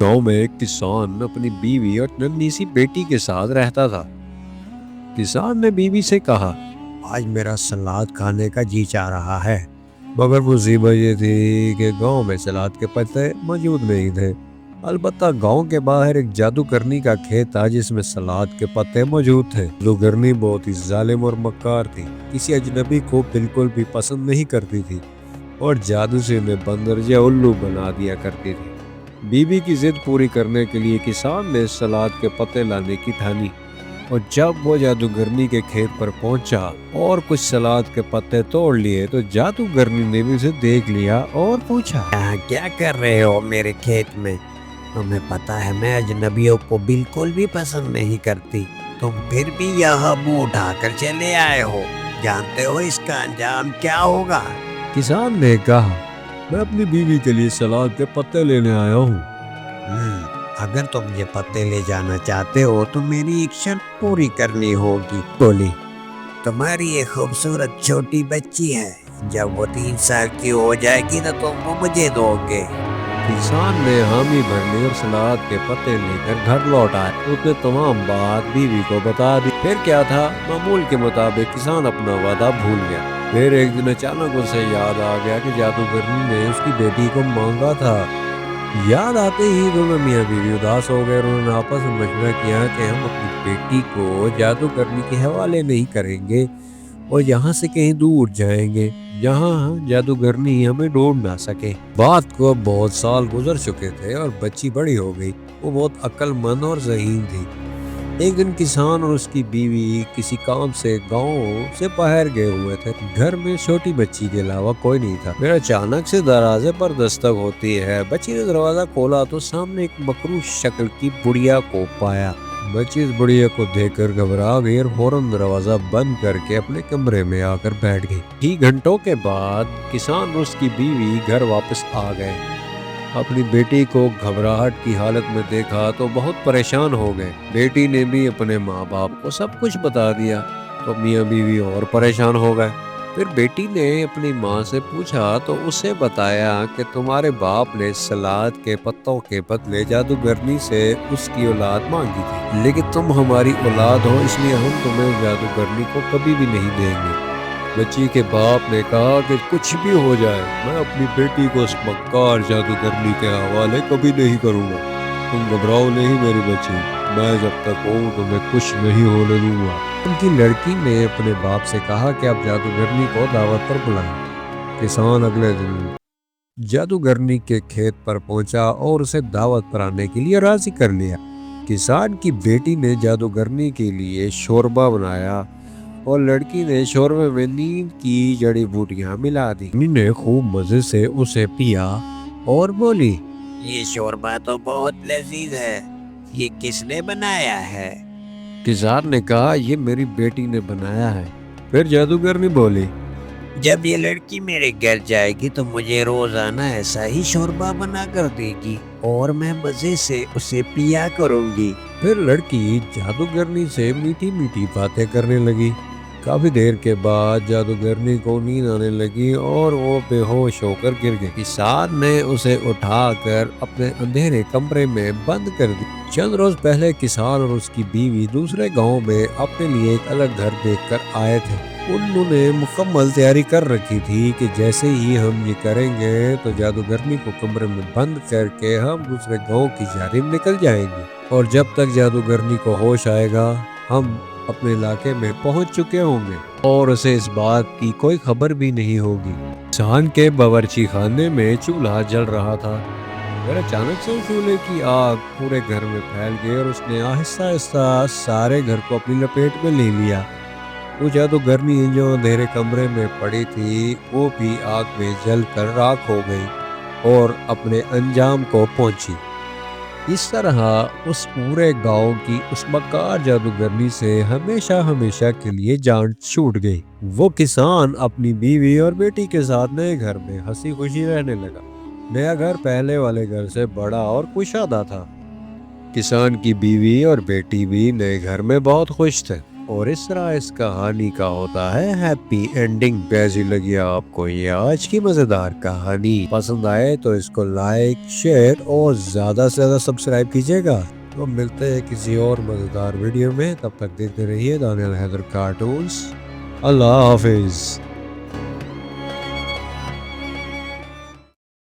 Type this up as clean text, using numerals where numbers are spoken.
गांव में एक किसान अपनी बीवी और नन्ही सी बेटी के साथ रहता था। किसान ने बीवी से कहा, आज मेरा सलाद खाने का जी चाह रहा है, मगर मुसीबत ये थी कि गांव में सलाद के पत्ते मौजूद नहीं थे। अलबत्ता गांव के बाहर एक जादूगरनी का खेत था जिसमें सलाद के पत्ते मौजूद थे। जादूगरनी बहुत ही जालिम और मक्कार थी, किसी अजनबी को बिल्कुल भी पसंद नहीं करती थी और जादू से उन्हें बंदर या उल्लू बना दिया करती थी। बीवी की जिद पूरी करने के लिए किसान ने सलाद के पत्ते लाने की ठानी और जब वो जादूगरनी के खेत पर पहुंचा और कुछ सलाद के पत्ते तोड़ लिए तो जादूगरनी ने भी उसे देख लिया और पूछा, यहाँ क्या कर रहे हो मेरे खेत में? तुम्हें पता है मैं अजनबियों को बिल्कुल भी पसंद नहीं करती। तुम फिर भी यहाँ मुंह उठाकर चले आए हो। जानते हो इसका अंजाम क्या होगा? किसान ने कहा, मैं अपनी बीवी के लिए सलाद के पत्ते लेने आया हूँ। अगर तुम ये पत्ते ले जाना चाहते हो तो मेरी एक शर्त पूरी करनी होगी। बोली, तुम्हारी एक खूबसूरत छोटी बच्ची है, जब वो 3 साल की हो जाएगी तो तुम वो मुझे दोगे। किसान ने हामी भर ली और सलाद के पत्ते लेकर घर लौट आया। उसने तमाम बात बीवी को बता दी। फिर क्या था, मामूल के मुताबिक किसान अपना वादा भूल गया। फिर एक दिन अचानक उसे याद आ गया कि जादूगरनी ने उसकी बेटी को मांगा था। याद आते ही दोनों मियाँ बीवी उदास हो गए और उन्होंने आपस में मशवरा किया कि हम अपनी बेटी को जादूगरनी के हवाले नहीं करेंगे और यहाँ से कहीं दूर जाएंगे जहाँ जादूगरनी हमें ढूंढ ना सके। बात को अब बहुत साल गुजर चुके थे और बच्ची बड़ी हो गई। वो बहुत अक्लमंद और ज़हीन थी। एक दिन किसान और उसकी बीवी किसी काम से गांव से बाहर गए हुए थे। घर में छोटी बच्ची के अलावा कोई नहीं था। फिर अचानक से दरवाजे पर दस्तक होती है। बच्ची ने दरवाजा खोला तो सामने एक मकरूज शक्ल की बुढ़िया को पाया। बच्ची इस बुढ़िया को देखकर घबरा गई और फौरन दरवाजा बंद करके अपने कमरे में आकर बैठ गई। कई घंटों के बाद किसान और उसकी बीवी घर वापस आ गए। अपनी बेटी को घबराहट की हालत में देखा तो बहुत परेशान हो गए। बेटी ने भी अपने माँ बाप को सब कुछ बता दिया तो मियाँ बीवी और परेशान हो गए। फिर बेटी ने अपनी माँ से पूछा तो उसे बताया कि तुम्हारे बाप ने सलाद के पत्तों के बदले जादूगरनी से उसकी औलाद मांगी थी, लेकिन तुम हमारी औलाद हो इसलिए हम तुम्हें जादूगरनी को कभी भी नहीं देंगे। बच्ची के बाप ने कहा कि कुछ भी हो जाए मैं अपनी बेटी को उस मक्कार जादूगरनी के हवाले कभी नहीं करूँगा। तुम घबराओ नहीं मेरी बच्ची, मैं जब तक हूँ तुम्हें कुछ नहीं होने दूंगा। उनकी लड़की ने अपने बाप से कहा कि आप जादूगरनी को दावत पर बुलाएं। किसान अगले दिन जादूगरनी के खेत पर पहुंचा और उसे दावत पर आने के लिए राजी कर लिया। किसान की बेटी ने जादूगरनी के लिए शोरबा बनाया और लड़की ने शोरबे में नीम की जड़ी बूटियां मिला दी। ने खूब मजे से उसे पिया और बोली, ये शोरबा तो बहुत लजीज है, ये किसने बनाया है? किसान ने कहा, ये मेरी बेटी ने बनाया है। फिर जादूगरनी बोली, जब ये लड़की मेरे घर जाएगी तो मुझे रोजाना ऐसा ही शोरबा बना कर देगी और मैं मजे से उसे पिया करूंगी। फिर लड़की जादूगरनी से मीठी मीठी बातें करने लगी। काफी देर के बाद जादूगरनी को नींद आने लगी और वो बेहोश होकर गिर गई। किसान ने उसे उठाकर अपने अंधेरे कमरे में बंद कर दिया। चंद रोज पहले किसान और उसकी बीवी दूसरे गांव में अपने लिए एक अलग घर देखकर आए थे। उन्होंने मुकम्मल तैयारी कर रखी थी कि जैसे ही हम ये करेंगे तो जादूगरनी को कमरे में बंद करके हम दूसरे गांव की जानिब निकल जाएंगे और जब तक जादूगरनी को होश आएगा हम अपने इलाके में पहुंच चुके होंगे और उसे इस बात की कोई खबर भी नहीं होगी। किसान के बावर्ची खाने में चूल्हा जल रहा था। फिर अचानक से चूल्हे की आग पूरे घर में फैल गई और उसने आहिस्ता आहिस्ता सारे घर को अपनी लपेट में ले लिया। वो जादूगरनी जो अंधेरे कमरे में पड़ी थी वो भी आग में जलकर राख हो गई और अपने अंजाम को पहुंची। इस तरह उस पूरे गांव की उस मक्कार जादूगरनी से हमेशा हमेशा के लिए जान छूट गई। वो किसान अपनी बीवी और बेटी के साथ नए घर में हंसी खुशी रहने लगा। नया घर पहले वाले घर से बड़ा और कुशादा था। किसान की बीवी और बेटी भी नए घर में बहुत खुश थे اور اس طرح اس کہانی کا ہوتا ہے ہیپی اینڈنگ۔ کیسی لگی آپ کو یہ آج کی مزیدار کہانی؟ پسند آئے تو اس کو لائک، شیئر اور زیادہ سے زیادہ سبسکرائب کیجیے گا۔ تو ملتے ہیں کسی اور مزیدار ویڈیو میں، تب تک دیکھتے رہیے دانیال حیدر کارٹونز۔ اللہ حافظ۔